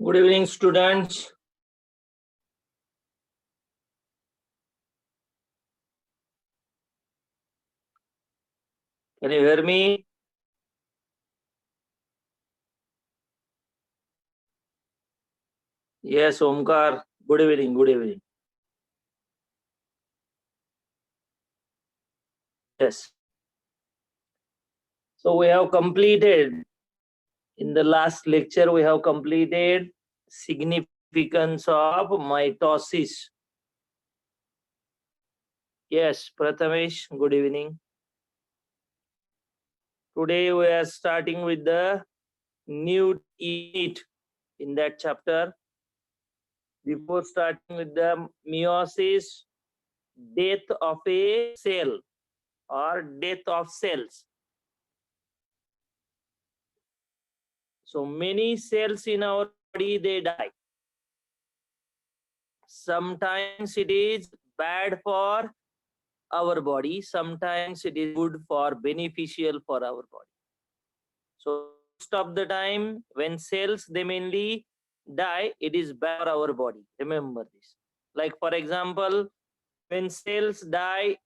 Good evening, students. Can you hear me? Yes, Omkar. Good evening. Good evening. Yes. So we have completed in the last lecture. We have completed significance of mitosis. Yes, Prathamesh. Good evening. Today we are starting with the new unit in that chapter. Before starting with the meiosis, death of a cell or death of cells. So many cells in our body, they die. Sometimes it is bad for our body, sometimes it is good for beneficial for our body. So most of the time when cells they mainly die, it is bad for our body. Remember this. Like for example, when cells die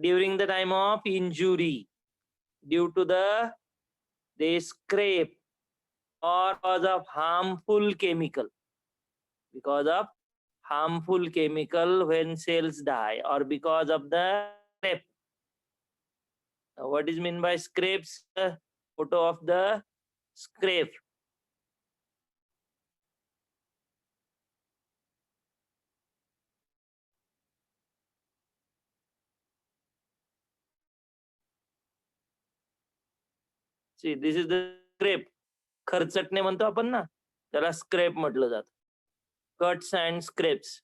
during the time of injury due to they scrape or because of harmful chemical, because of harmful chemical when cells die, or because of the scrape. Now, what is meant by scrapes? Photo of the scrape. See, this is the scrape. खरचटणे म्हणतो आपण ना, त्याला scrape म्हटलं जातं. Cuts and scrapes.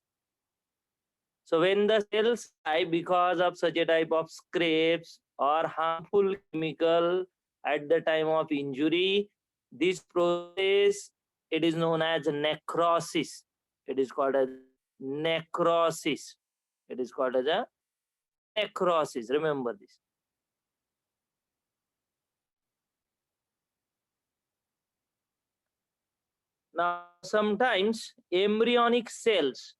So when the cells die because of such a type of scrapes or harmful chemical at the time of injury, this process, it is known as necrosis. It is called as necrosis. It is called as a necrosis. Remember this. Now, sometimes embryonic cells,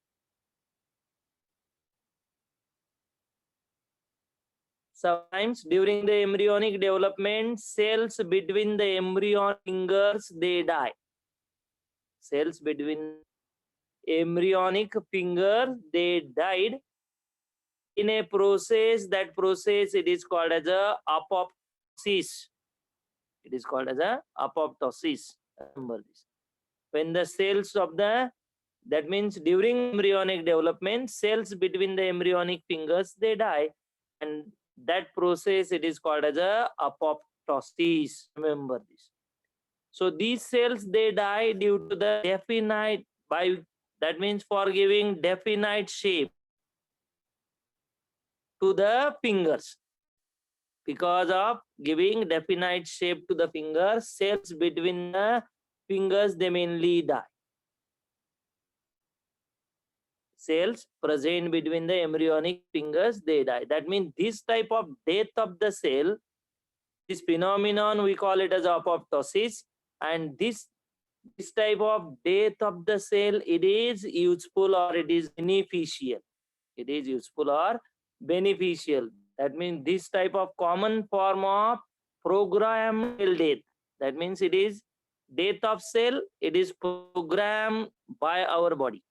sometimes during the embryonic development, cells between the embryo fingers, they die. Cells between embryonic finger, they died in a process. That process, it is called as a apoptosis. It is called as a apoptosis. Remember this. When the cells of that means during embryonic development, cells between the embryonic fingers, they die, and that process, it is called as a apoptosis. Remember this. So these cells, they die due to the definite, by that means for giving definite shape to the fingers. Because of giving definite shape to the fingers, cells between the fingers, they mainly die. Cells present between the embryonic fingers, they die. That means this type of death of the cell, this phenomenon, we call it as apoptosis. And this type of death of the cell, it is useful or it is beneficial. It is useful or beneficial. That means this type of common form of programmed cell death. That means it is death of cell, it is programmed by our body.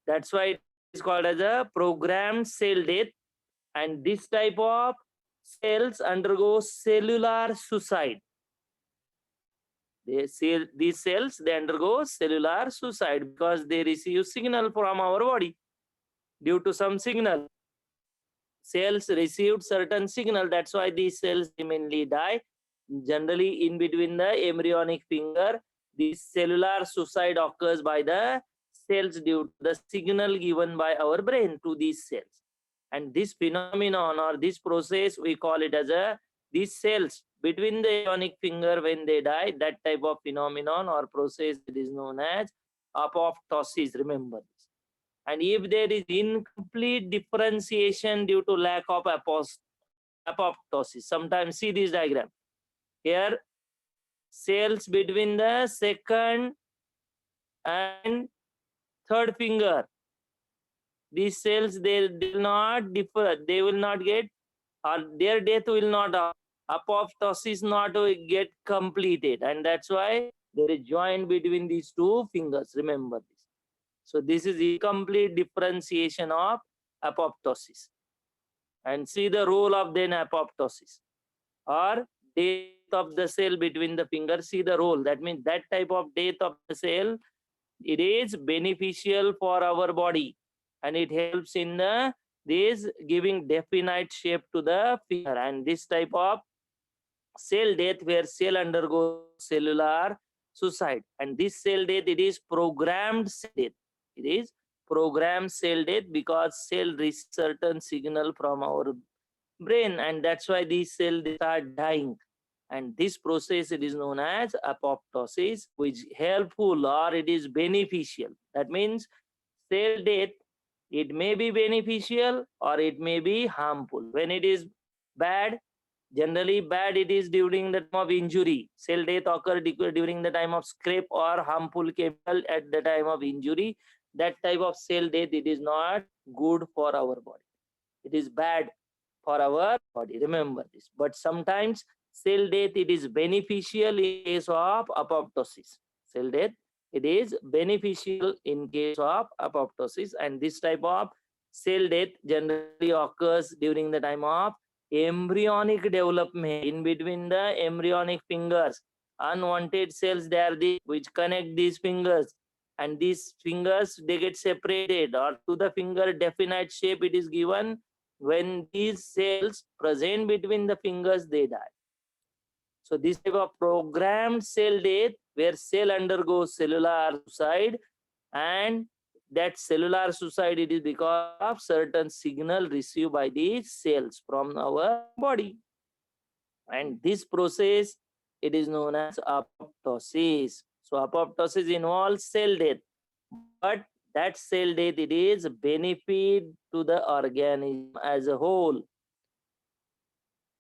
That's why it is called as a programmed cell death. And this type of cells undergo cellular suicide. These cells, they undergo cellular suicide because they receive signal from our body. Due to some signal, cells received certain signal. That's why these cells mainly die. Generally, in between the embryonic finger, this cellular suicide occurs by the cells due to the signal given by our brain to these cells. And this phenomenon or this process, we call it as these cells between the embryonic finger, when they die, that type of phenomenon or process, it is known as apoptosis. Remember this. And if there is incomplete differentiation due to lack of apoptosis, sometimes see this diagram. Here, cells between the second and third finger. These cells, they will not differ, they will not get, or their death will not, apoptosis not get completed, and that's why there is joint between these two fingers. Remember this. So this is incomplete differentiation of apoptosis. And see the role of then apoptosis or death of the cell between the fingers. See the role. That means that type of death of the cell, it is beneficial for our body, and it helps in the this giving definite shape to the finger. And this type of cell death where cell undergoes cellular suicide, and this cell death, it is programmed cell death. It is programmed cell death because cell receives certain signal from our brain, and that's why these cells start dying. And this process, it is known as apoptosis, which helpful or it is beneficial. That means cell death, it may be beneficial or it may be harmful. When it is bad, generally bad, it is during the time of injury. Cell death occur during the time of scrape or harmful chemical at the time of injury. That type of cell death, it is not good for our body. It is bad for our body. Remember this. But sometimes cell death, it is beneficial in case of apoptosis. Cell death, it is beneficial in case of apoptosis, and this type of cell death generally occurs during the time of embryonic development. In between the embryonic fingers, unwanted cells, they are the which connect these fingers, and these fingers, they get separated, or to the finger definite shape it is given when these cells present between the fingers, they die. So this type of programmed cell death where cell undergoes cellular suicide, and that cellular suicide, it is because of certain signal received by these cells from our body. And this process, it is known as apoptosis. So apoptosis involves cell death, but that cell death, it is benefit to the organism as a whole,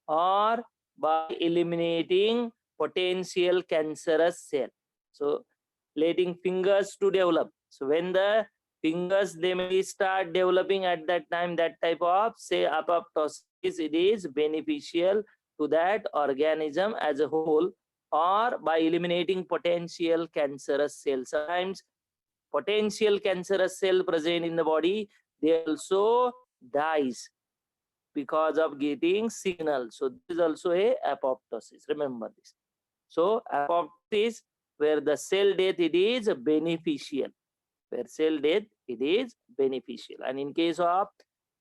or by eliminating potential cancerous cell. So letting fingers to develop. So when the fingers, they may start developing at that time, that type of say apoptosis, it is beneficial to that organism as a whole, or by eliminating potential cancerous cells. Sometimes potential cancerous cell present in the body, they also dies because of getting signal. So this is also a apoptosis. Remember this. So apoptosis where the cell death, it is beneficial. Where cell death, it is beneficial. And in case of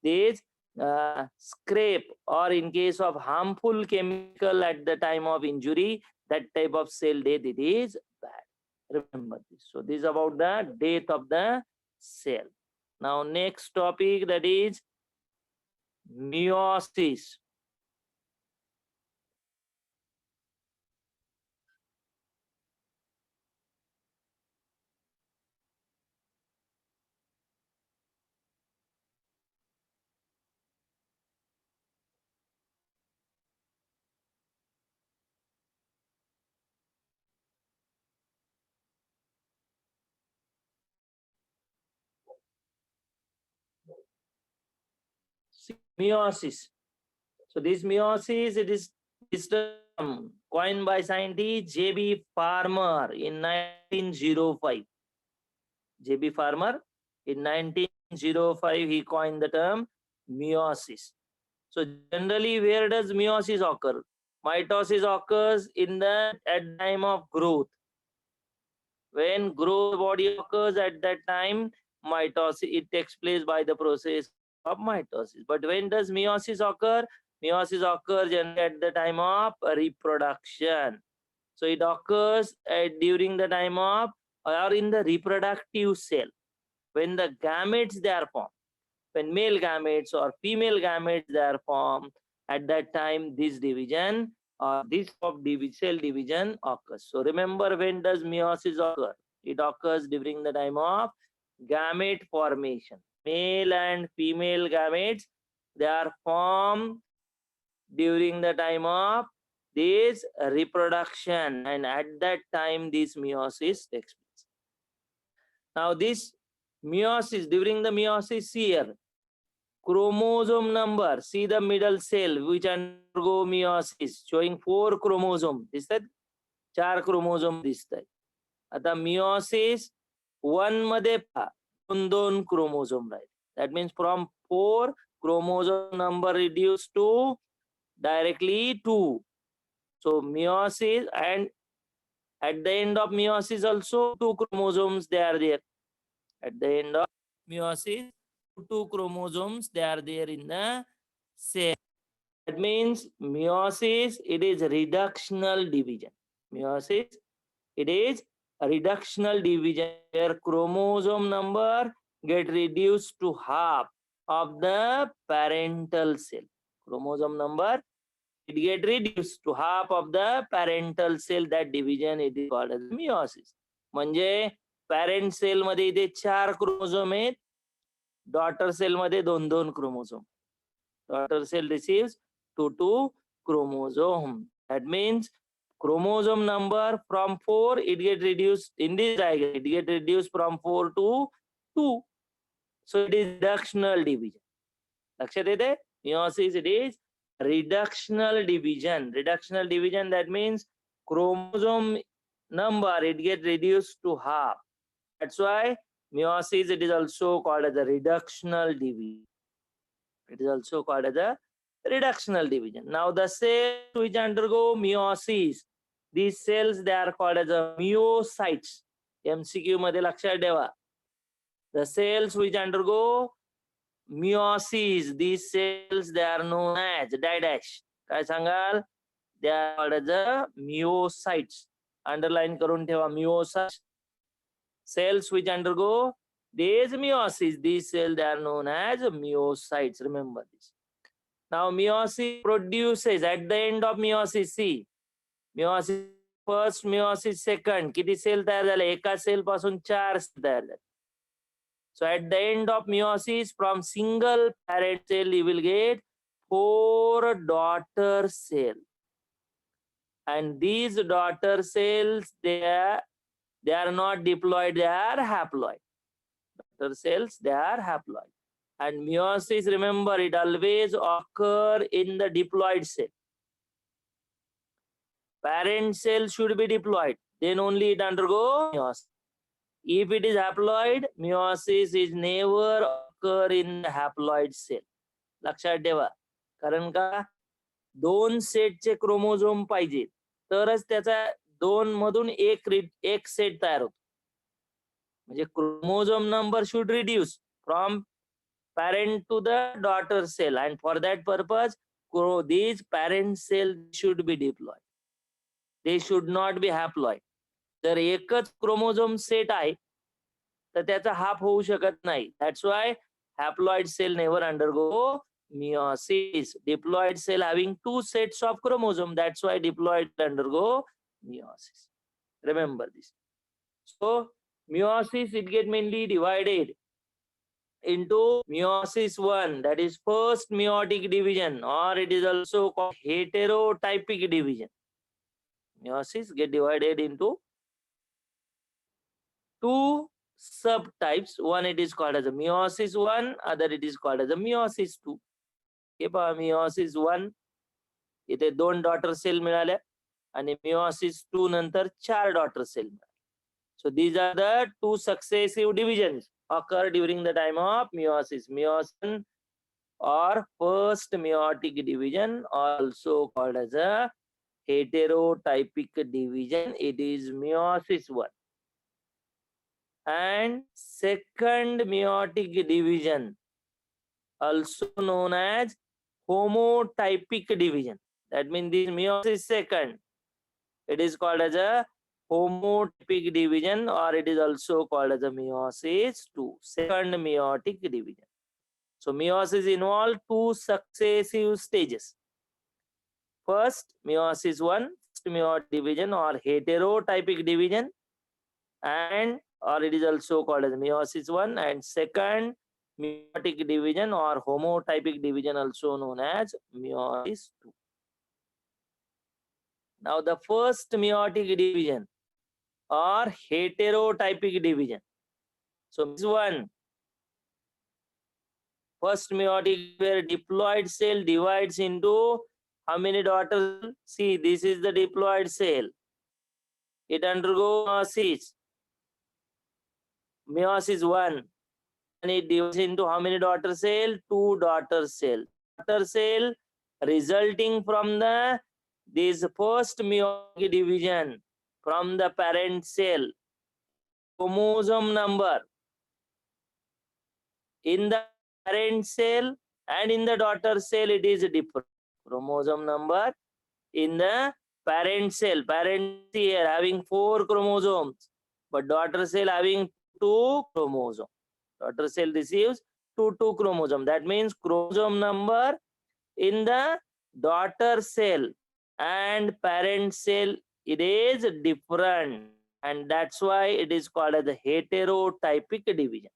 this scrape, or in case of harmful chemical at the time of injury, that type of cell death, it is bad. Remember this. So this is about the death of the cell. Now next topic, that is meiosis. Meiosis. So this meiosis, it is term coined by scientist J.B. Farmer in 1905. J.B. Farmer in 1905, he coined the term meiosis. So generally, where does meiosis occur? Mitosis occurs in the at time of growth. When growth body occurs, at that time, mitosis, it takes place by the process of mitosis. But when does meiosis occur? Meiosis occurs generally at the time of reproduction. So it occurs during the time of, or in the reproductive cell, when the gametes, they are formed. When male gametes or female gametes, they are formed, at that time this division or this of cell division occurs. So remember, when does meiosis occur? It occurs during the time of gamete formation. Male and female gametes, they are formed during the time of this reproduction, and at that time this meiosis takes place. Now this meiosis, during the meiosis here, chromosome number, see the middle cell which undergo meiosis, showing 4 chromosomes. दिसतात 4 chromosome दिसतात. आता meiosis 1 मध्ये पहा 2 chromosome Raheel. That means from 4 chromosome number reduced to directly 2. So meiosis, and at the end of meiosis also 2 chromosomes they are there. At the end of meiosis, 2 chromosomes they are there in the cell. That means meiosis, it is reductional division. Meiosis, it is a reductional division where chromosome number get reduced to half of the parental cell. Chromosome number, it get reduced to half of the parental cell. That division it is called as meiosis. म्हणजे parent cell मध्ये इथे 4 chromosome आहेत, daughter cell मध्ये 2 chromosome. Daughter cell receives 2 chromosome. That means chromosome number from 4 it get reduced in this diagram. It get reduced from 4 to 2. So it is reductional division. लक्षात येते? Meiosis, it is reductional division. Reductional division, that means chromosome number it get reduced to half. That's why meiosis, it is also called as a reductional division. It is also called as a reductional division. Now the cells which undergo meiosis, these cells they are called as a myocytes. MCQ मध्ये लक्षात ठेवा. The cells which undergo meiosis, these cells they are known as dash. काय सांगाल? They are called as a myocytes. Underline करून ठेवा myocytes. Cells which undergo this meiosis, these cells they are known as myocytes. Remember this. Now meiosis produces, at the end of meiosis, see, meiosis first, meiosis second, किती cell तयार झाले? एका cell पासून 4 तयार झाले. So at the end of meiosis, from single parent cell you will get 4 daughter cells. And these daughter cells, they are not diploid, they are haploid. Daughter cells, they are haploid. And meiosis, remember, it always occur in the diploid cell. Parent cell should be diploid, then only it undergo meiosis. If it is haploid, meiosis is never occur in the haploid cell. लक्षात ठेवा. कारण का 2 सेटचे chromosome पाहिजे तरच त्याचा 2 मधून एक set तयार होतो. म्हणजे chromosome number should reduce from parent to the daughter cell, and for that purpose these parent cells should be diploid. They should not be haploid. जर एकच क्रोमोझोम सेट आहे तर त्याचा हाफ होऊ शकत नाही. That's why haploid cell never undergo meiosis. Diploid cell having 2 sets of chromosome, that's why diploid undergo meiosis. Remember this. So meiosis, it get mainly divided into meiosis 1, that is first meiotic division, or it is also called heterotypic division. Meiosis get divided into 2 subtypes. One it is called as a meiosis 1, other it is called as a meiosis 2. हे पहा meiosis 1 इथे 2 daughter cell मिळाल्या आणि meiosis 2 नंतर 4 daughter cell मिळाल्या. So these are the 2 successive divisions occur during the time of meiosis. Meiosis or first meiotic division, also called as a heterotypic division. It is meiosis 1. And second meiotic division, also known as homotypic division. That means this meiosis second, it is called as a homotypic division, or it is also called as a meiosis 2, second meiotic division. So meiosis involves 2 successive stages. First meiosis 1, first meiotic division or heterotypic division, and or it is also called as meiosis 1, and second meiotic division or homotypic division, also known as meiosis 2. Now the first meiotic division or heterotypic division, So this one, first meiotic where diploid cell divides into how many daughter cells? See, this is the diploid cell. It undergoes meiosis. Meiosis 1. And it divides into how many daughter cell? 2 daughter cell. Daughter cell resulting from the this first meiotic division from the parent cell. Chromosome number in the parent cell and in the daughter cell it is different. Chromosome number in the parent cell. Parent here having 4 chromosomes, but daughter cell having 2 chromosomes. Daughter cell receives 2 chromosome. That means chromosome number in the daughter cell and parent cell it is different, and that's why it is called as a heterotypic division.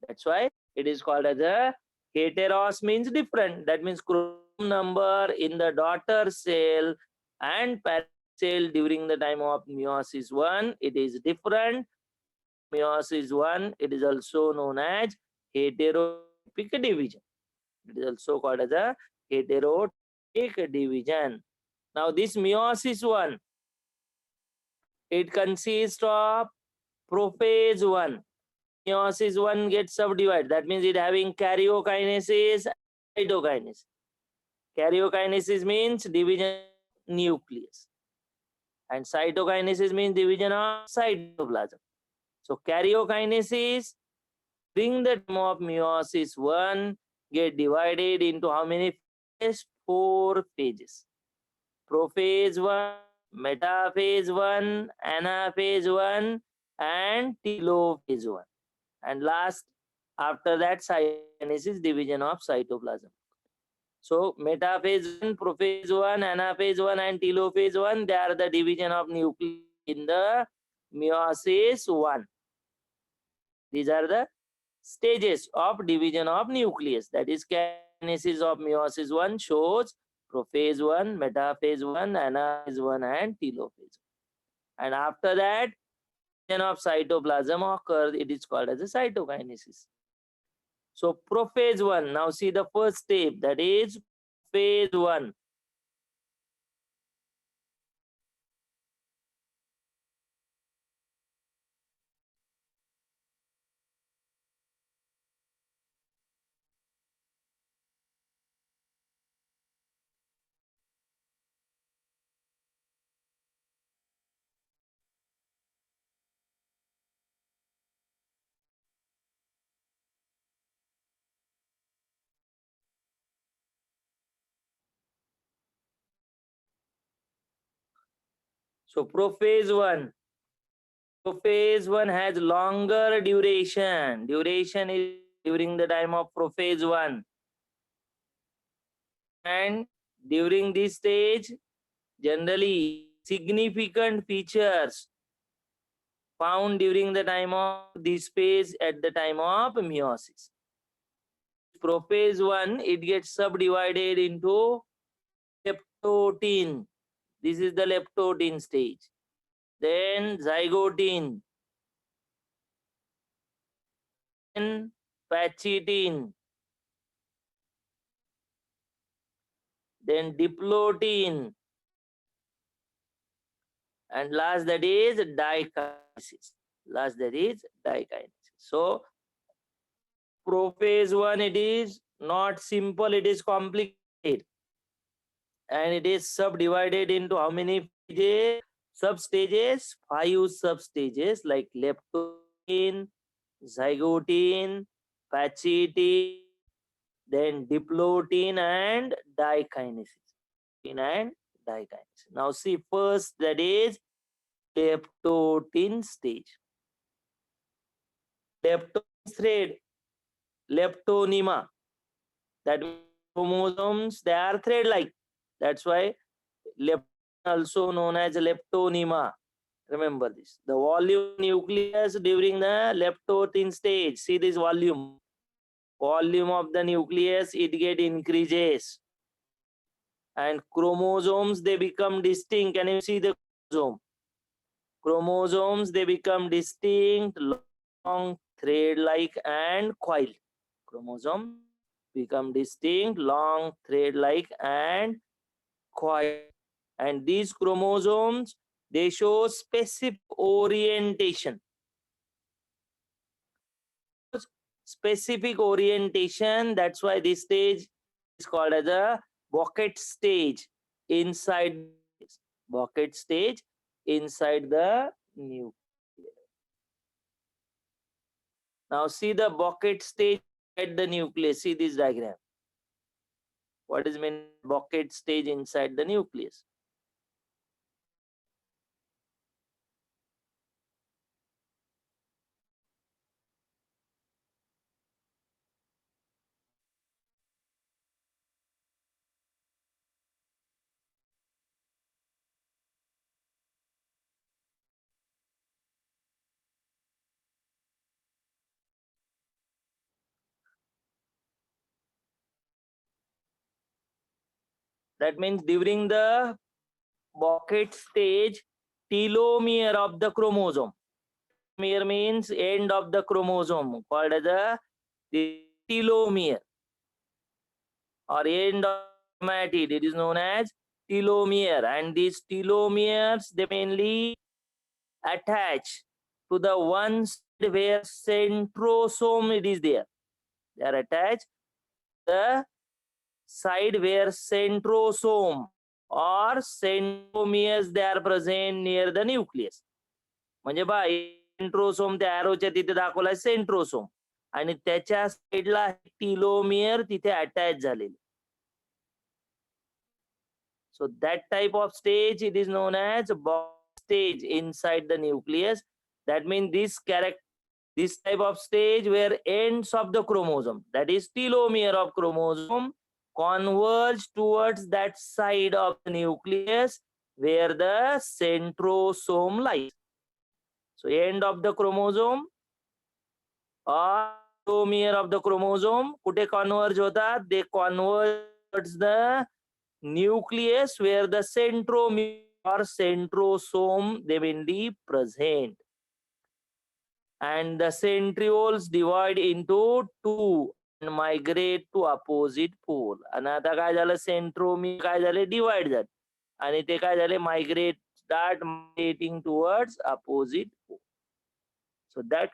That's why it is called as a heteros means different. That means chromosome number in the daughter cell and parent cell during the time of meiosis 1 it is different. Meiosis 1 it is also known as heterotypic division. It is also called as a heterotypic division. Now this meiosis 1 it consists of prophase 1. Meiosis 1 gets subdivided. That means it having karyokinesis, cytokinesis. Karyokinesis means division of nucleus, and cytokinesis means division of cytoplasm. So karyokinesis during the time of meiosis 1 get divided into how many phases? 4 phases. Prophase 1, metaphase 1, anaphase 1, and telophase 1. And last, after that, cytokinesis, division of cytoplasm. So metaphase 1, prophase 1, anaphase 1, and telophase 1, they are the division of nucleus in the meiosis 1. These are the stages of division of nucleus. That is, kinesis of meiosis 1 shows prophase 1, metaphase 1, anaphase 1, and telophase 1. And after that, division of cytoplasm occurs. It is called as a cytokinesis. So prophase 1. Now see the first step, that is phase 1. So prophase 1. Prophase 1 has longer duration. Duration is during the time of prophase 1. And during this stage, generally significant features found during the time of this phase at the time of meiosis. Prophase 1, it gets subdivided into leptotin. This is the leptotin stage. Then zygotin, then pachytin, then diplotin, and last that is dikinesis. Last that is dikinesis. So prophase 1 it is not simple, it is complicated, and it is subdivided into how many stages? Substages, 5 substages like leptotin, zygotin, pachytin, then diplotin, and dikinesis. And dikinesis. Now see first that is leptotin stage. Leptotin thread, leptonema. That means chromosomes they are thread-like. That's why lepton also known as leptonema. Remember this. The volume nucleus during the leptotin stage. See this volume. Volume of the nucleus it get increases. And chromosomes they become distinct. Can you see the chromosome? Chromosomes they become distinct, long, thread-like and coiled. Chromosome become distinct, long, thread-like and coiled. And these chromosomes, they show specific orientation. Specific orientation. That's why this stage is called as a Bucket stage inside Bucket stage inside the nucleus. Now see the Bucket stage at the nucleus. See this diagram. What is meant Bucket stage inside the nucleus? That means during the Bucket stage, telomere of the chromosome. Telomere means end of the chromosome, called as the telomere or end of chromatid. It is known as telomere, and these telomeres, they mainly attach to the one side where centrosome it is there. They are attached to the side where centrosome or centromeres they are present near the nucleus. म्हणजे बा centrosome त्या एरोच्या तिथे दाखवलाय centrosome आणि त्याच्या साइडला telomere तिथे attach झालेले. So that type of stage it is known as box stage inside the nucleus. That means this type of stage where ends of the chromosome, that is telomere of chromosome, converge towards that side of the nucleus where the centrosome lies. So end of the chromosome or telomere of the chromosome कुठे converge होतात? They converge towards the nucleus where the centromere or centrosome they will be present. And the centrioles divide into two and migrate to opposite pole. आणि आता काय झालं centromere काय झाले divide झाले आणि ते काय झाले start migrating towards opposite pole. So that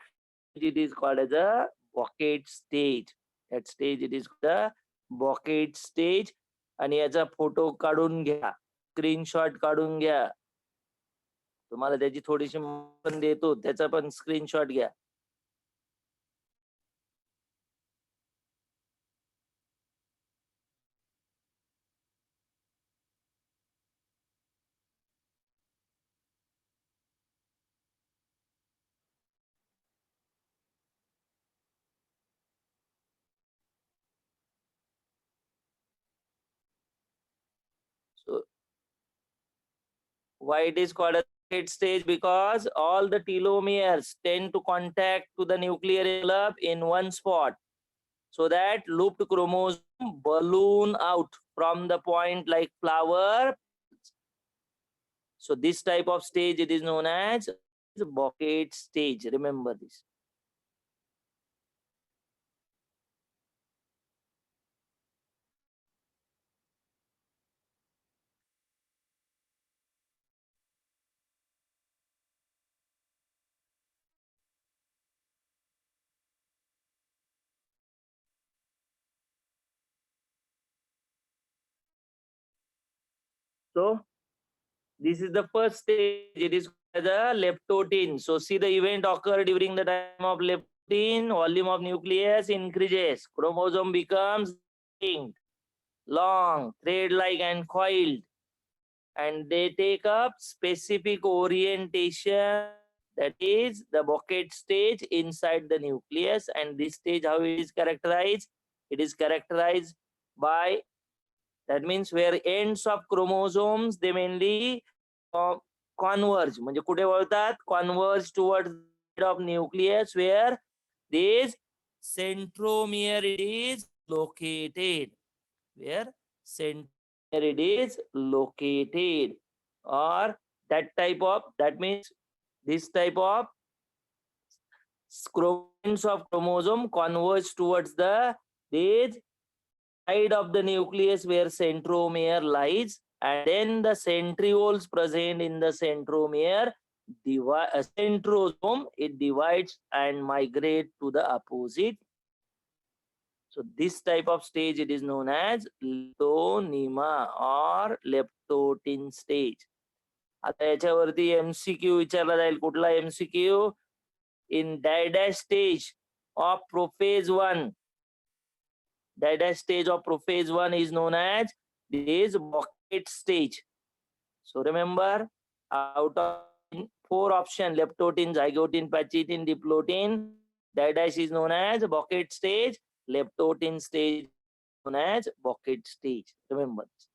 it is called as a Bucket stage. That stage it is the Bucket stage. आणि याचा फोटो काढून घ्या, स्क्रीनशॉट काढून घ्या. तुम्हाला त्याची थोडीशी पण देतो, त्याचा पण स्क्रीनशॉट घ्या. So why it is called a Bucket stage? Because all the telomeres tend to contact to the nuclear envelope in one spot, so that looped chromosome balloon out from the point like flower. So this type of stage it is known as Bucket stage. Remember this. So this is the first stage. It is the leptotin. So see the event occur during the time of leptin. Volume of nucleus increases. Chromosome becomes distinct, long, thread-like, and coiled, and they take up specific orientation. That is the Bucket stage inside the nucleus. And this stage, how it is characterized? It is characterized by, that means where ends of chromosomes they mainly converge. म्हणजे कुठे वळतात? Converge towards the of nucleus where this centromere is located. Where centromere it is located, or that type of, that means this type of ends of chromosome converge towards the this side of the nucleus where centromere lies, and then the centrioles present in the centromere centrosome, it divides and migrate to the opposite. So this type of stage, it is known as leptonema or leptotin stage. आता याच्यावरती MCQ विचारला जाईल. कुठला MCQ? In dash stage of prophase 1, dash stage of prophase 1 is known as this bucket stage. So remember, out of 4 options, leptotin, zygotin, pachytin, diplotin, dash is known as bucket stage, leptotin stage known as bucket stage. Remember this.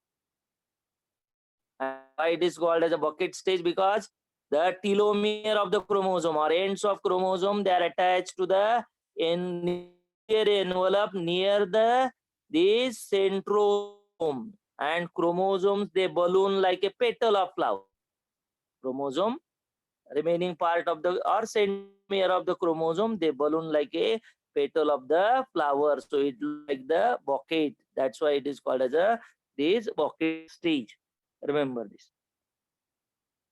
And why it is called as a bucket stage? Because the telomere of the chromosome or ends of chromosome, they are attached to the envelope near this centrosome, and chromosomes, they balloon like a petal of flower. Chromosome, remaining part of the or centromere of the chromosome, they balloon like a petal of the flower. So it looks like the bouquet. That's why it is called as this bouquet stage. Remember this.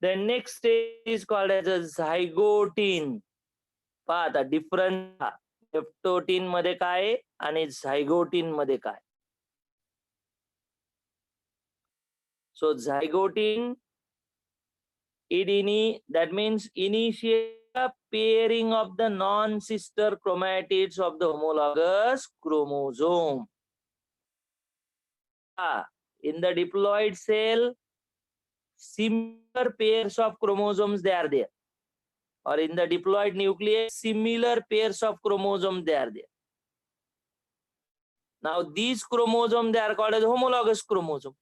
The next stage is called as a zygotin. पहा आता different leptotene मध्ये काय आणि झायगोटिन मध्ये काय. So zygotin, that means initiate pairing of the non-sister chromatids of the homologous chromosome. In the diploid cell, similar pairs of chromosomes, they are there. Or in the diploid nucleus, similar pairs of chromosomes, they are there. Now these chromosomes, they are called as homologous chromosome.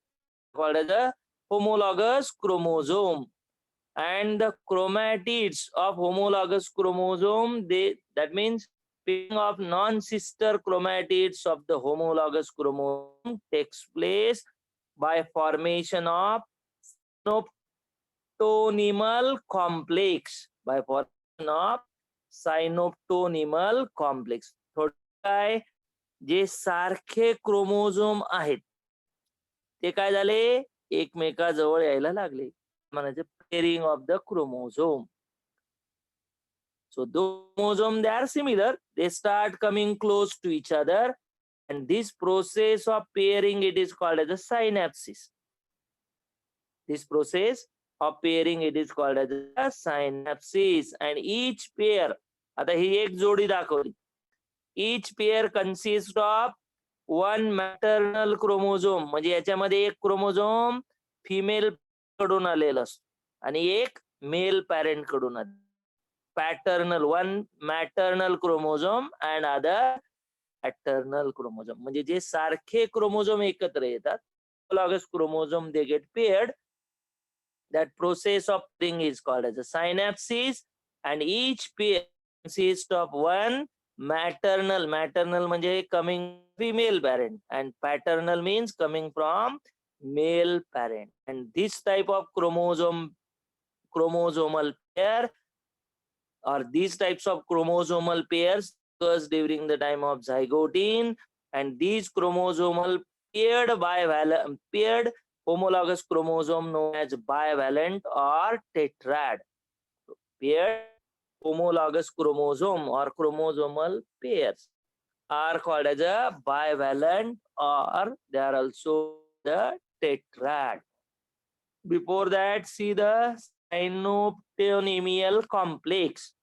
Called as a homologous chromosome. And the chromatids of homologous chromosome, that means pairing of non-sister chromatids of the homologous chromosome takes place by formation of synoptonymal complex. By formation of synoptonymal complex. थोडं काय, जे सारखे chromosome आहेत ते काय झाले, एकमेकाजवळ यायला लागले. म्हणायचे pairing of the chromosome. So those chromosomes, they are similar, they start coming close to each other, and this process of pairing, it is called as a synapsis. This process of pairing, it is called as a synapsis. And each pair, आता ही एक जोडी दाखवली, each pair consists of one maternal chromosome. म्हणजे याच्यामध्ये एक chromosome female कडून आलेला असतो आणि एक मेल पॅरेंट कडून आले. Paternal, one maternal chromosome and other paternal chromosome. म्हणजे जे सारखे क्रोमोझोम एकत्र येतात, homologous chromosome, they get paired. That process of pairing is called as a synapsis, and each pair consists of one maternal म्हणजे coming female parent, and paternal means coming from male parent. And this type of chromosomal pair, or these types of chromosomal pairs, occurs during the time of zygotin, and these chromosomal paired homologous chromosome known as bivalent or tetrad. So, paired homologous chromosome or chromosomal pairs are called as a bivalent, or they are also the tetrad. Before that, see the synoptonymal complex.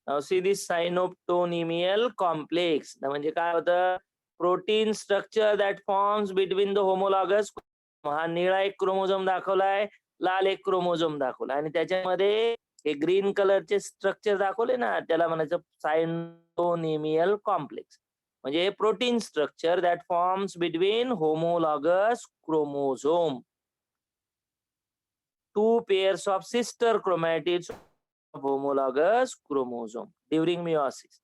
Now see this synoptonymal complex. म्हणजे काय होतं, protein structure that forms between the homologous. हा निळा एक chromosome दाखवलाय, लाल एक chromosome दाखवला, आणि त्याच्यामध्ये हे ग्रीन कलरचे स्ट्रक्चर दाखवले ना, त्याला म्हणायचं सायनोटोनिमियल कॉम्प्लेक्स. म्हणजे हे protein structure that forms between homologous chromosome, two pairs of sister chromatids of homologous chromosome during meiosis.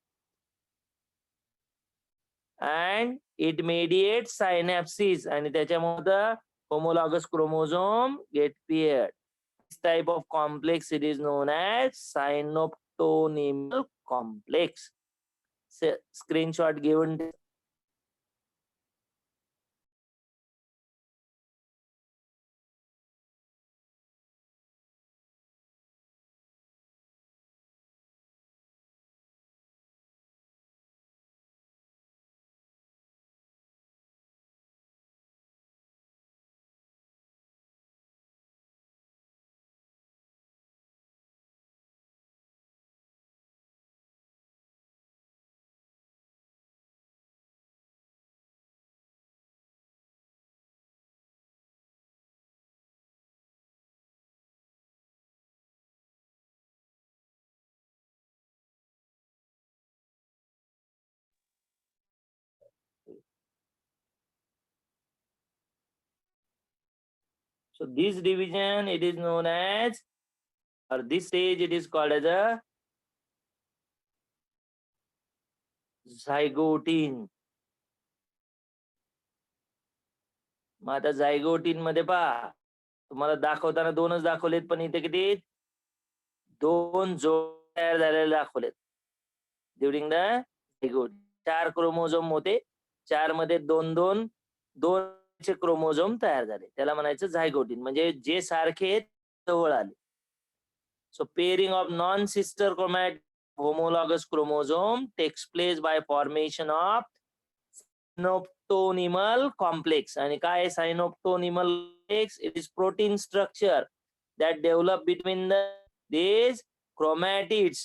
And it mediates synapses आणि त्याच्यामध्ये homologous chromosome get paired. This type of complex it is known as synaptonymal complex. Screenshot given. So this division it is known as, or this stage it is called as a zygote. मग आता झायगोटीन मध्ये पहा, तुम्हाला दाखवताना दोनच दाखवलेत, पण इथे किती दोन जोड तयार झालेले दाखवलेत ड्युरिंग द झायगोट. 4 क्रोमोझोम होते, 4 मध्ये दोन दोन दोनचे क्रोमोझोम तयार झाले, त्याला म्हणायचं झायगोटीन. म्हणजे जे सारखे जवळ आले. So pairing of non sister chromatic homologous chromosome takes place by formation of synaptonymal complex. आणि काय synaptonymal complex? It is protein structure that develop between these chromatids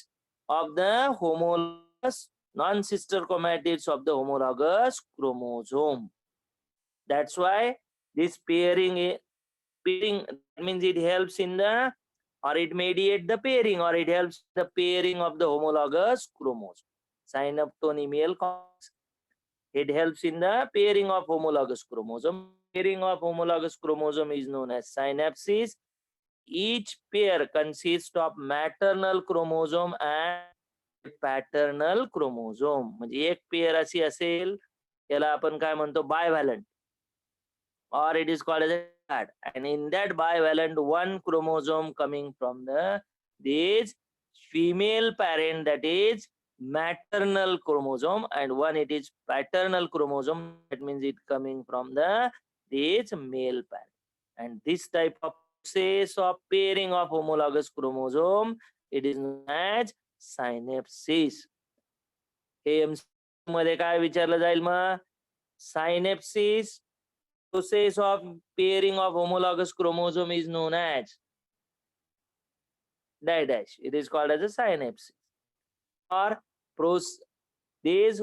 of the homologous non-sister chromatids of the homologous chromosome. That's why this pairing means it helps in the, or it mediates the pairing, or it helps the pairing of the homologous chromosome. Synaptonymal complex. It helps in the pairing of homologous chromosome. Pairing of homologous chromosome is known as synapses. Each pair consists of maternal chromosome and paternal chromosome. म्हणजे एक pair अशी असेल त्याला आपण काय म्हणतो, bivalent, or it is called as a triad. And in that bivalent, one chromosome coming from this female parent, that is maternal chromosome, and one it is paternal chromosome, that means it coming from this male parent. And this type of process of pairing of homologous chromosome, it is known as synapsis. AMC मध्ये काय विचारलं जाईल मग? Synapsis, process of pairing of homologous chromosome is known as dash. It is called as a synapsis. Or this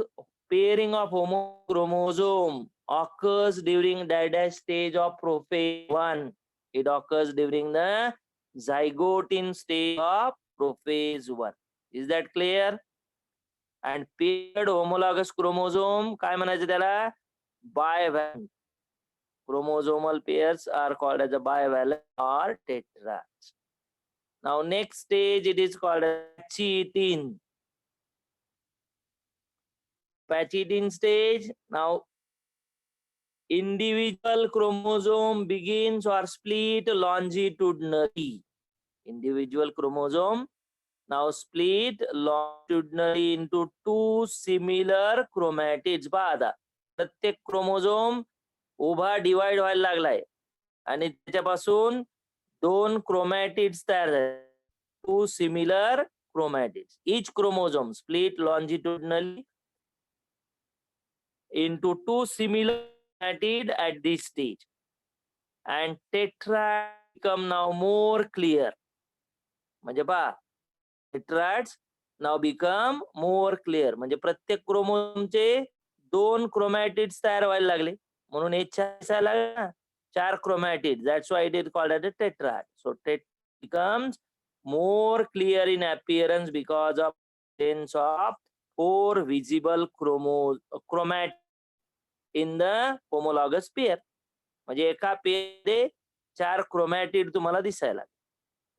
pairing of homochromosome occurs during dash stage of prophase 1. It occurs during the zygote stage of prophase 1. Is that clear? And paired homologous chromosome काय म्हणायचं त्याला? Bivalent. Chromosomal pairs are called as a bivalent or tetrads. Now next stage it is called Pachytene. Pachytene stage. Now individual chromosome begins or split longitudinally. Individual chromosome now split longitudinally into two similar chromatids. पहा प्रत्येक chromosome उभा divide व्हायला लागलाय आणि त्याच्यापासून दोन chromatids तयार झाले, two similar chromatids. Each chromosome split longitudinally into two similar chromatids at this stage, and tetrads become now more clear. म्हणजे पहा, tetrads now become more clear. म्हणजे प्रत्येक क्रोमोझोमचे दोन क्रोमॅटिड्स तयार व्हायला लागले, म्हणून हे चार chromatids. That's why it is called as a tetrad. So tetrad becomes more clear in appearance because of presence of 4 visible chromatids in the homologous pair. म्हणजे एका पेअरमध्ये 4 क्रोमॅटिड तुम्हाला दिसायला,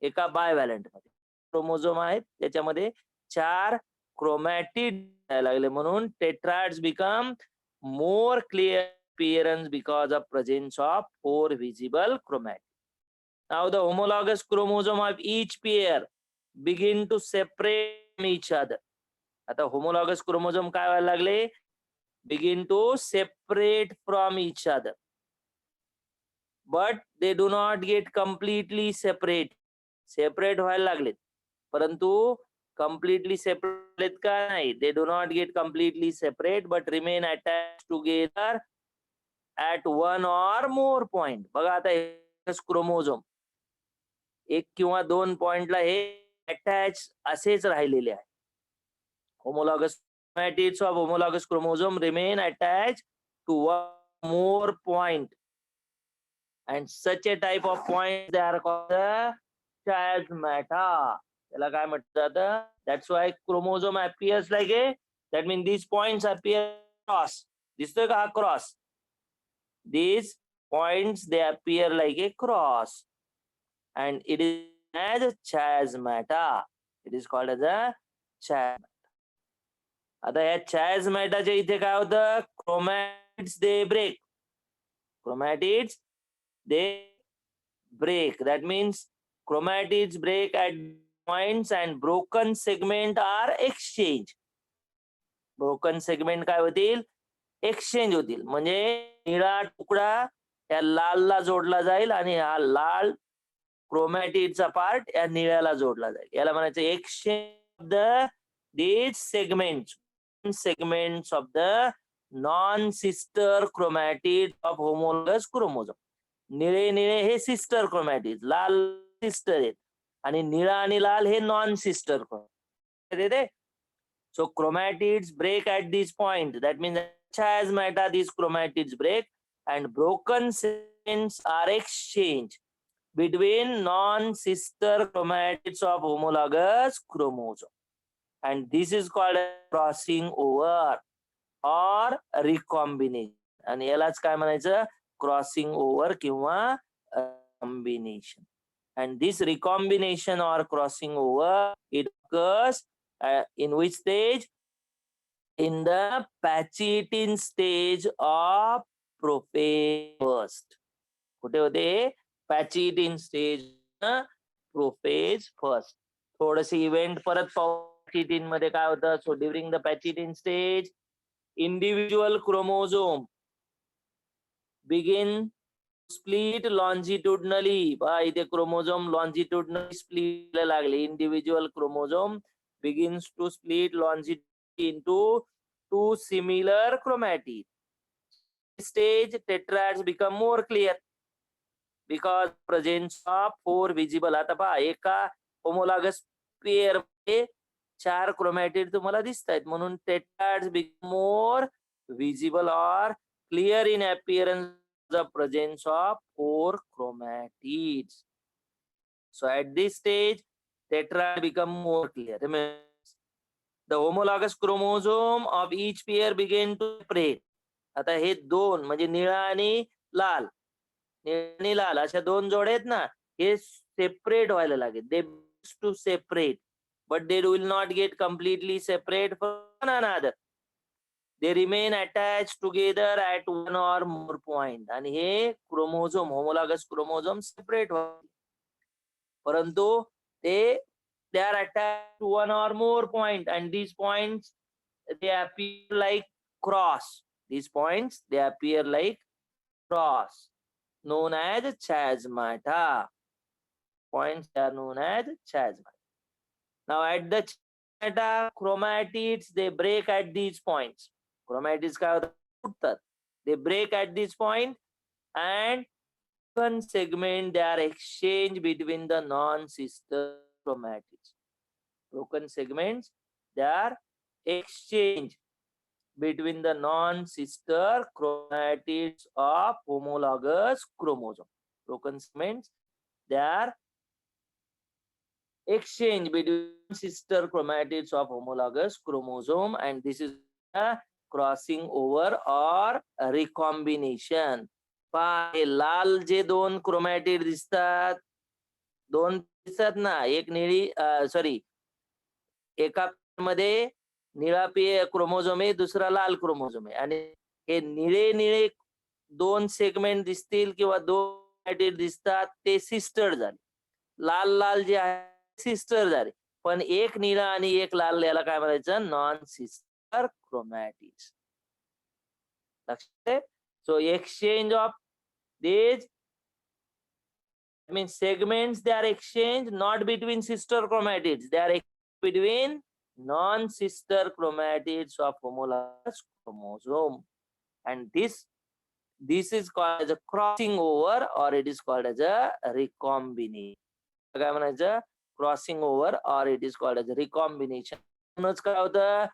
एका बायव्हॅलंट मध्ये क्रोमोझोम आहेत त्याच्यामध्ये 4 क्रोमॅटिड दिसायला लागले, म्हणून tetrads become more clear appearance because of presence of 4 visible chromatids. Now the homologous chromosome of each pair begin to separate from each other. आता homologous chromosome काय व्हायला लागले? Begin to separate from each other. But they do not get completely separate. Separate व्हायला लागलेत. परंतु completely separate का नाही? They do not get completely separate but remain attached together at one or more point. बघा आता chromosome एक किंवा दोन पॉइंटला हे अटॅच असेच राहिलेले आहे. homologous chromatids of homologous chromosome remain attached to one more point, and such a type of point they are called the chiasmata. त्याला काय म्हणतात? That's why chromosome appears like a, that means these points appear cross. दिसतोय का हा cross? These points they appear like a cross, and it is as a chiasmata. It is called as a chiasmata. आता या chiasmataच्या इथे काय होतं? Chromatids they break. Chromatids they break. That means chromatids break at points and broken segment are exchanged. Broken segment काय होतील? Exchange होतील. म्हणजे निळा तुकडा या लालला जोडला जाईल आणि हा लाल क्रोमॅटिडचा पार्ट या निळ्याला जोडला जाईल. याला म्हणायचं exchange the these segments of the non-sister chromatids of homologous chromosome. निळे निळे हे सिस्टर क्रोमॅटिड, लाल सिस्टर आहेत आणि निळा आणि लाल हे non sister chromatid. So chromatids break at this point. That means chiasmata these chromatids break and broken segments are exchanged between non-sister chromatids of homologous chromosome. And this is called crossing over or recombination. आणि यालाच काय म्हणायचं? Crossing over किंवा recombination. And this recombination or crossing over, it occurs in which stage? In the Pachytene stage of prophase first. कुठे होते? Pachytene stage, prophase first. थोडेसे event परत पाहू. Pachytene मध्ये काय होतं? So during the Pachytene stage, individual chromosome begin split longitudinally. बा इथे क्रोमोझोम longitudinally split लागले. Individual chromosome begins to split longitudinally into two similar chromatids. Stage tetrads become more clear because presence of 4 visible. आता पहा एका homologous pair मध्ये 4 chromatid तुम्हाला दिसतायत म्हणून tetrads become more visible or clear in appearance the presence of 4 chromatids. So at this stage tetrad become more clear. Remember, the homologous chromosome of each pair begin to separate. आता हे दोन म्हणजे निळा आणि लाल, निळा आणि लाल अशा दोन जोड्या आहेत ना, हे सेपरेट व्हायला लागेल. They to separate, but they will not get completely separate from one another. They remain attached together at one or more point. आणि हे क्रोमोझोम homologous chromosome separate होतील. परंतु they are attached to one or more point, and these points they appear like cross. These points they appear like cross, known as chiasmata. Points are known as chiasmata. Now at the chiasmata, chromatids they break at these points. Chromatids काय होतात? फुटतात. They break at this point and one segment they are exchanged between the non-sister chromatids. Broken segments they are exchanged between the non-sister chromatids of homologous chromosome. Broken segments they are exchanged between sister chromatids of homologous chromosome, and this is a crossing over or recombination. पहा हे लाल जे दोन chromatid दिसतात, दोन दिसतात ना, एक निळी sorry एका मध्ये निळा क्रोमोझोम आहे, दुसरा लाल क्रोमोझोम आहे आणि हे निळे निळे 2 सेगमेंट दिसतील किंवा 2 क्रोमॅटिड दिसतात ते सिस्टर झाले. लाल लाल जे आहे सिस्टर झाले. पण एक निळा आणि एक लाल याला काय म्हणायचं? Non sister chromatids. लक्षात आहे? So exchange of these means segments, they are exchanged not between sister chromatids, they are between non-sister chromatids of homologous chromosome, and this is called as a crossing over, or it is called as a recombination. काय म्हणायचं? Crossing over or it is called as a recombination. म्हणूनच काय होतं?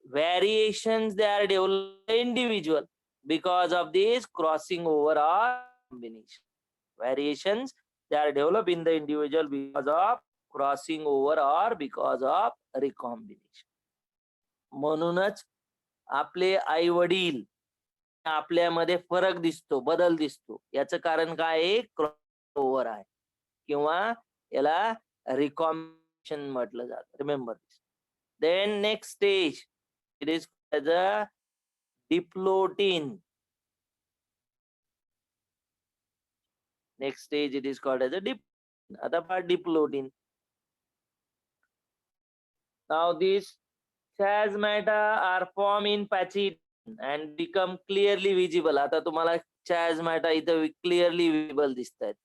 Variations they are developed individual because of this crossing over or combination. Variations they are developed in the individual because of crossing over or because of recombination. म्हणूनच आपले आई वडील आपल्यामध्ये फरक दिसतो, बदल दिसतो. याचं कारण काय आहे? क्रॉस ओव्हर आहे किंवा याला रिकॉम्बिनेशन म्हटलं जातं. Remember this. Then next stage it is as a diplotin. Next stage it is called as a diplotin. आता पहा diplotin. Now these chasmata are formed in pachyderm and become clearly visible. आता तुम्हाला chasmata इथं clearly visible दिसतायत.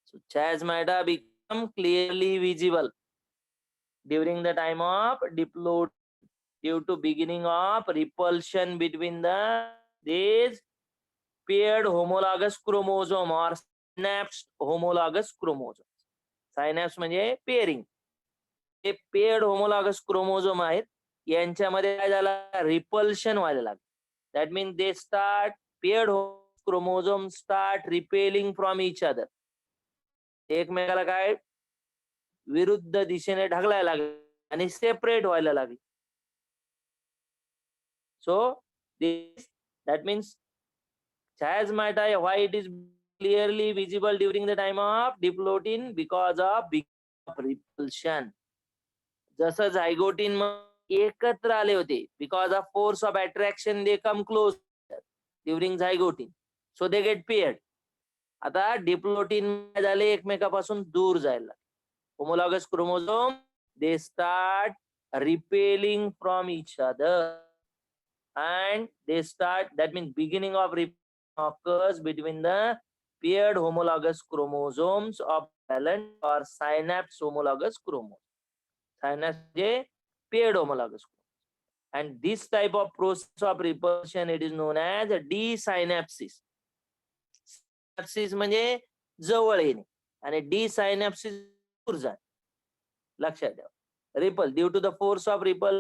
So chasmata become clearly visible during the time of diplotin due to beginning of repulsion between these paired homologous chromosome or synapsed homologous chromosome. Synapse म्हणजे pairing. हे paired homologous chromosome आहेत, यांच्यामध्ये काय झालं? Repulsion व्हायला लागलं. That mean they start paired chromosome start repelling from each other. एकमेकाला काय विरुद्ध दिशेने ढकलायला लागले आणि सेपरेट व्हायला लागले. So that means chasmata, why it is clearly visible during the time of diplotin? Because of repulsion. जसं झायगोटिन एकत्र आले होते, because of force of attraction they come close during zygotin, so they get paired. आता diplotene झाले एकमेकापासून दूर जायला. homologous chromosome they start repelling from each other and they start, that means beginning of repelsion occurs between the paired homologous chromosomes of valent or synapse homologous chromosome. Synapse is paired homologous chromosome, and this type of process of repulsion it is known as desynapsis. Synapsis म्हणजे जवळ येणे आणि desynapsis दूर जाणे. लक्षात ठेवा. Repel, due to the force of repel,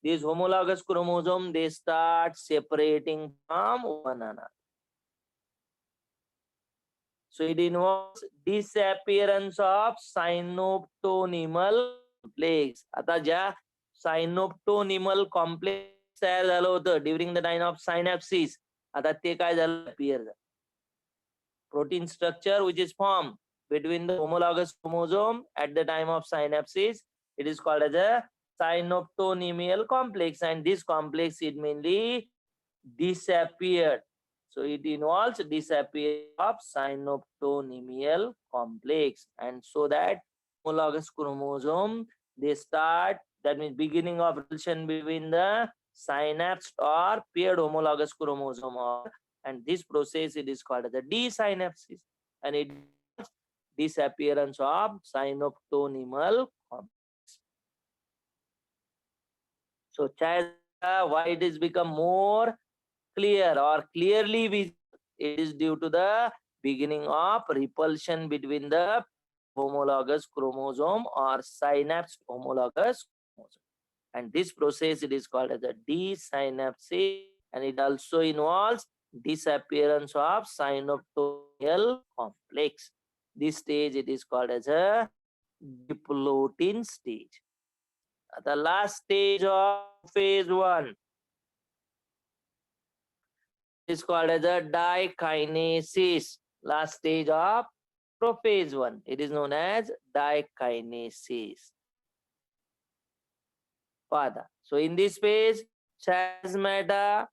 these homologous chromosome they start separating from one another. So it involves disappearance of synoptonymal complex. आता ज्या synoptonymal complex तयार झालं होतं ड्युरिंग द टाइम ऑफ सायनॅप्सिस, आता ते काय झालं? appear झालं. Protein structure which is formed between the homologous chromosome at the time of synapsis, it is called as a synoptonymal complex, and this complex it mainly disappeared. So it involves disappearance of synoptonymal complex, and so that homologous chromosome they start, that means beginning of relation between the synapsed or paired homologous chromosome, and this process it is called as a desynapsis, and it disappearance of synoptonymal complex. So why it is become more clear or clearly visible? It is due to the beginning of repulsion between the homologous chromosome or synapsed homologous chromosome, and this process it is called as a desynapsis, and it also involves disappearance of synoptonymal complex. This stage it is called as a diplotin stage. The last stage of phase 1 is called as a dikinesis. Last stage of prophase 1, it is known as dikinesis. Father. So in this phase, chasmata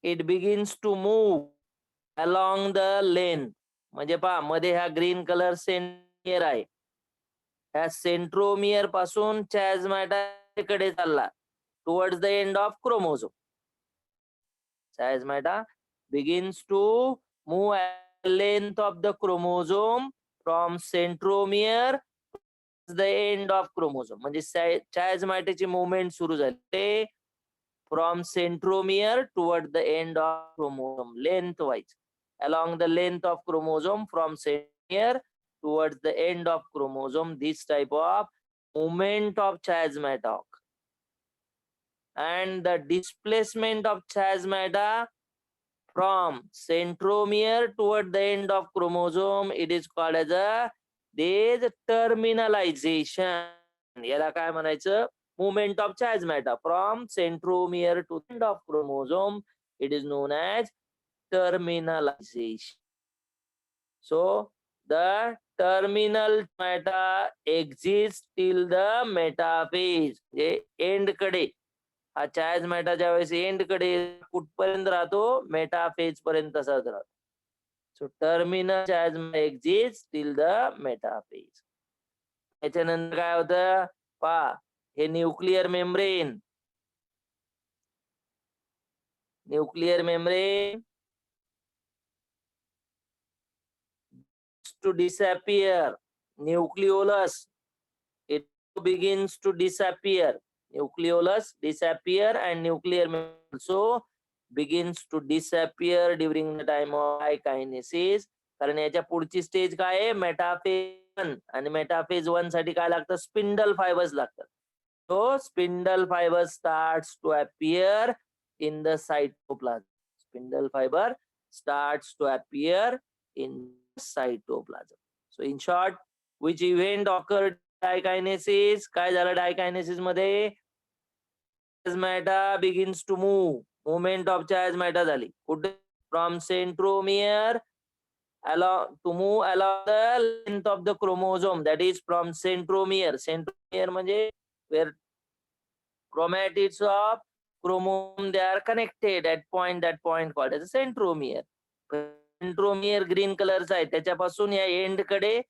it begins to move along the length. म्हणजे पहा मध्ये ह्या green colour centromere आहे. ह्या centromere पासून चायझमाटा कडे चालला towards the end of chromosome. Chiasmata begins to move at the length of the chromosome from centromere to the end of chromosome. म्हणजे chiasmataची movement सुरू झाली from centromere toward the end of chromosome lengthwise. Along the length of chromosome from centromere towards the end of chromosome, this type of movement of chiasmata and the displacement of chiasmata from centromere toward the end of chromosome, it is called as a terminalization. याला काय म्हणायचं? Movement of chiasmata from centromere to the end of chromosome, it is known as terminalization. So the terminal chiasmata exists till the metaphase. end कडे हा चायझमॅटा ज्या वेळेस and कडे कुठपर्यंत राहतो? मेटाफेज पर्यंत तसाच राहतो. So terminal chiasmata exist till the metaphase. त्याच्यानंतर काय होतं? पहा हे nuclear membrane to disappear. Nucleolus, it begins to disappear. Nucleolus disappear and nuclear also begins to disappear during the time of kinesis. कारण याच्या पुढची स्टेज काय आहे? मेटाफेज 1. आणि मेटाफेज 1 साठी काय लागतं? स्पिंडल फायबर्स लागतात. So spindle fiber starts to appear in the cytoplasm. Spindle fiber starts to appear in cytoplasm. So in short, which event occurred dikinesis? काय झालं dikinesis मध्ये? Chiasmata begins to move. Movement of chiasmata झाली. कुठे? From centromere to move along the length of the chromosome, that is from centromere. Centromere म्हणजे where chromatids of chromosome they are connected at that point called as a centromere. Centromere green कलरचा आहे, त्याच्यापासून या and कडे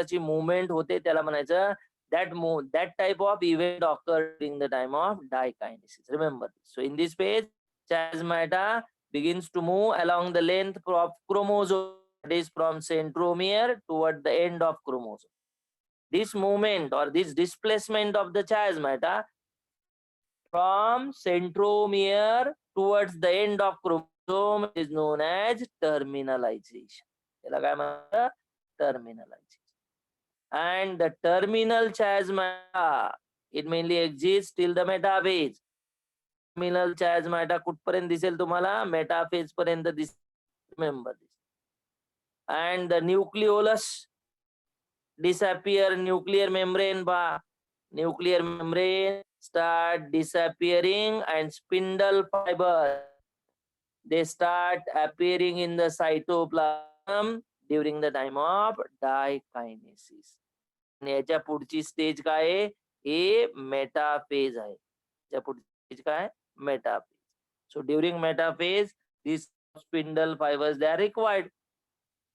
ची movement होते, त्याला म्हणायचं that type of event occurred during the time of dikinesis. Remember this. So in this phase, chiasmata begins to move along the length of chromosome, that is from centromere toward the end of chromosome. This movement or this displacement of the chiasmata from centromere towards the end of chromosome is known as terminalization. याला काय म्हणतात? Terminalization. And the terminal chiasmata, it mainly exists till the metaphase. Terminal chiasmata कुठपर्यंत दिसेल तुम्हाला? Metaphase पर्यंत दिसेल. Remember this. And the nucleolus disappear, nuclear membrane start disappearing and spindle fiber they start appearing in the cytoplasm during the time of dikinesis. याच्या पुढची stage काय आहे? हे metaphase आहे. याच्या पुढची स्टेज काय? Metaphase. So during metaphase, these spindle fibers they are required.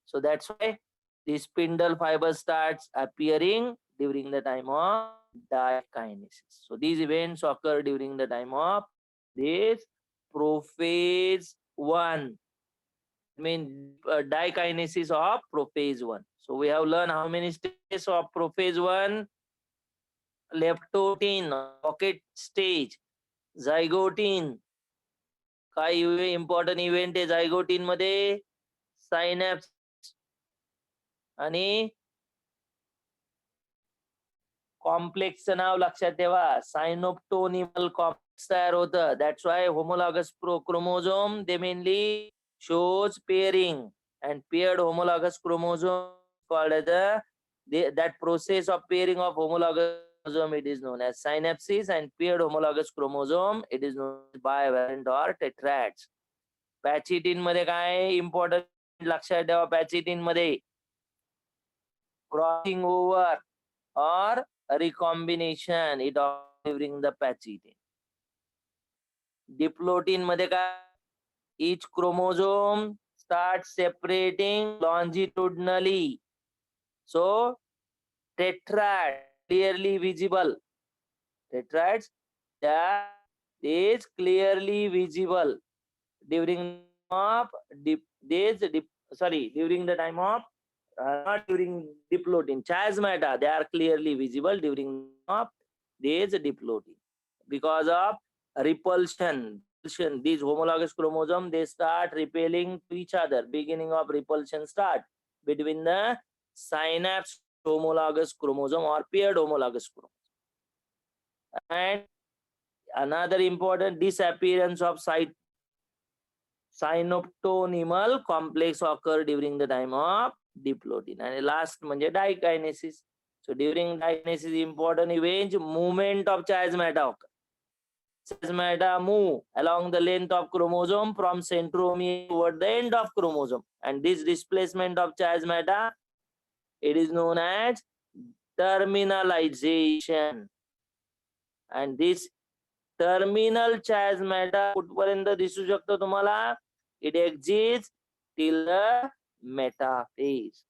So that's why the spindle fiber starts appearing during the time of dikinesis. So these events occur during the time of this prophase 1. I mean dikinesis of prophase 1. So we have learned how many stages of prophase 1? Leptotin, pocket stage, zygotin. काय important event आहे झायगोटीन मध्ये? Synapse आणि कॉम्प्लेक्सचं नाव लक्षात ठेवा. सायनोप्टोनिमल complex तयार होतं. That's why homologous chromosome they mainly shows pairing, and paired homologous chromosome called as that process of pairing of homologous chromosome, it is known as synapses, and paired homologous chromosome it is known as bivalent or tetrads. Pachytene मध्ये काय important लक्षात ठेवा? Pachytene मध्ये crossing over or recombination it during the pachytene. Diplotene मध्ये काय? each chromosome starts separating longitudinally. So tetrad clearly visible. Tetrads that is clearly visible during of during the time of not during diplotin. Chiasmata, they are clearly visible during of this diplotin because of repulsion. These homologous chromosomes, they start repelling to each other. Beginning of repulsion start between the synapse homologous chromosome or paired homologous chromosome. And another important disappearance of synoptonymal complex occur during the time of diplotin. And last म्हणजे dikinesis. So during dikinesis important event, movement of chiasmata occur. Chiasmata move along the length of chromosome from centromere toward the end of chromosome, and this displacement of chiasmata, it is known as terminalization. And this terminal chiasmata कुठपर्यंत दिसू शकतो तुम्हाला? It exists till the metaphase,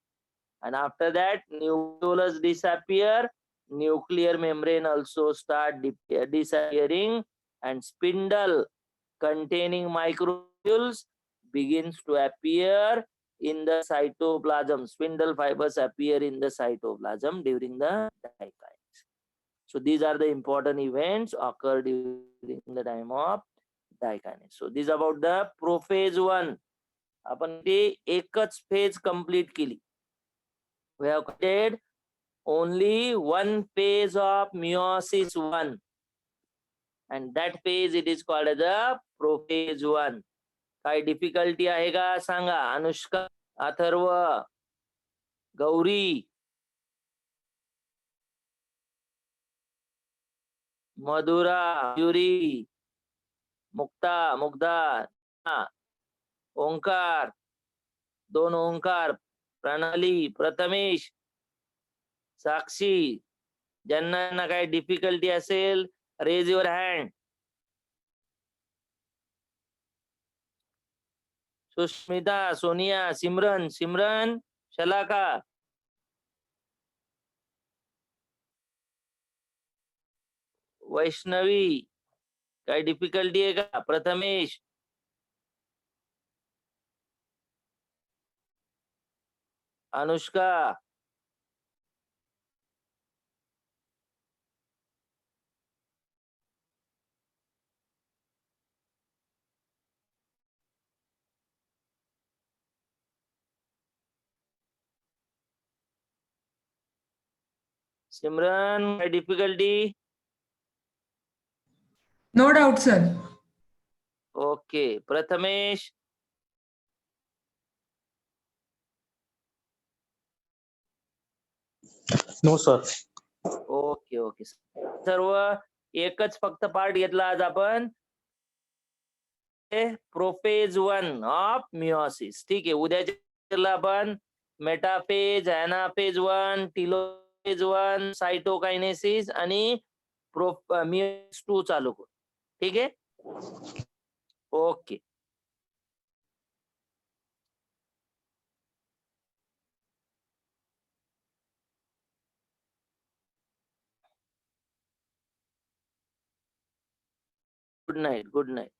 and after that nucleus disappear, nuclear membrane also start disappearing, and spindle containing microtubules begins to appear in the cytoplasm. Spindle fibers appear in the cytoplasm during the dikinesis. So these are the important events occur during the time of dikinesis. So this is about the prophase 1. आपण ते एकच phase complete केली. We have completed only one phase of meiosis 1, and that phase it is called as a prophase 1. काय difficulty आहे का सांगा? अनुष्का, अथर्व, गौरी, मधुरा, युरी, मुक्ता, मुग्धा, ओंकार, दोन ओंकार, प्रणाली, प्रथमेश, साक्षी, ज्यांना काही डिफिकल्टी असेल raise your hand. Sushmita, Sonia, Simran, Shalaka, Vaishnavi, काही डिफिकल्टी आहे का? प्रथमेश, अनुष्का, सिमरन, काही difficulty? No doubt, sir. Okay. Prathamesh, no sir. Okay okay. सर्व एकच फक्त पार्ट घेतला आज आपण, प्रोफेज 1 ऑफ मियोसिस. ठीक आहे. उद्याच्या आपण मेटाफेज, एनाफेज 1, टिलोफेज 1, सायटोकायनेसिस आणि मियोसिस 2 चालू करू. ठीक आहे. ओके. Good night.